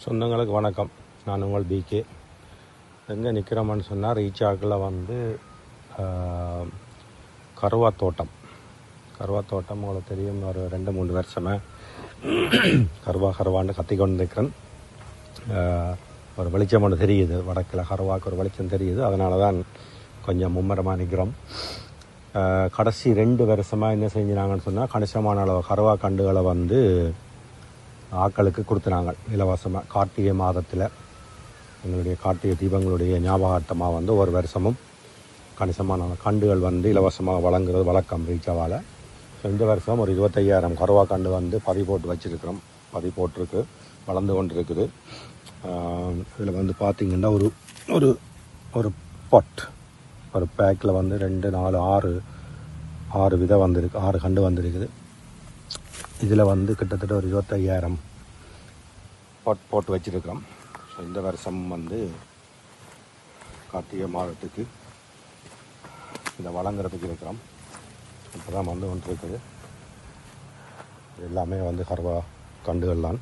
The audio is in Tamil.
சொந்தங்களுக்கு வணக்கம். நான் உங்கள் பிகே. எங்கே நிற்கிறோம்னு சொன்னால் ரீச்சாக்கில் கருவா தோட்டம் உங்களுக்கு தெரியும். ஒரு 2-3 வருஷமாக கருவான்னு கத்திக்கொண்டு இருக்கிறேன். ஒரு வெளிச்சம் ஒன்று தெரியுது, வடக்கில் கருவாக்கு ஒரு வெளிச்சம் தெரியுது. அதனால தான் கொஞ்சம் மும்மரமாக நிற்கிறோம். கடைசி 2 வருஷமாக என்ன செஞ்சினாங்கன்னு சொன்னால், கணிசமான அளவு கருவா கண்டுகளை ஆக்களுக்கு கொடுத்துனாங்க இலவசமாக. கார்த்திகை மாதத்தில் எங்களுடைய கார்த்திகை தீபங்களுடைய ஞாபகார்த்தமாக ஒரு வருஷமும் கணிசமான கண்டுகள் இலவசமாக வழங்குறது வழக்கம் ரீச்சாவால். ஸோ இந்த வருஷம் ஒரு 25,000 கருவா கண்டு பதிவு போட்டு வச்சுருக்கிறோம். பதிவு போட்டிருக்கு, வளர்ந்து கொண்டு இருக்குது. இதில் பார்த்திங்கன்னா ஒரு ஒரு ஒரு பாட், ஒரு பேக்கில் 2, 4, 6 விதை வந்திருக்கு, 6 கண்டு வந்திருக்குது. இதில் கிட்டத்தட்ட ஒரு 25,000 பாட் போட்டு வச்சுருக்கிறோம். ஸோ இந்த வருஷம் கார்த்திகை மாதத்துக்கு இதை வழங்குறதுக்கு இருக்கிறோம். இப்போ தான் கொண்டு இருக்குது. எல்லாமே கருவா கண்டுகள் தான்.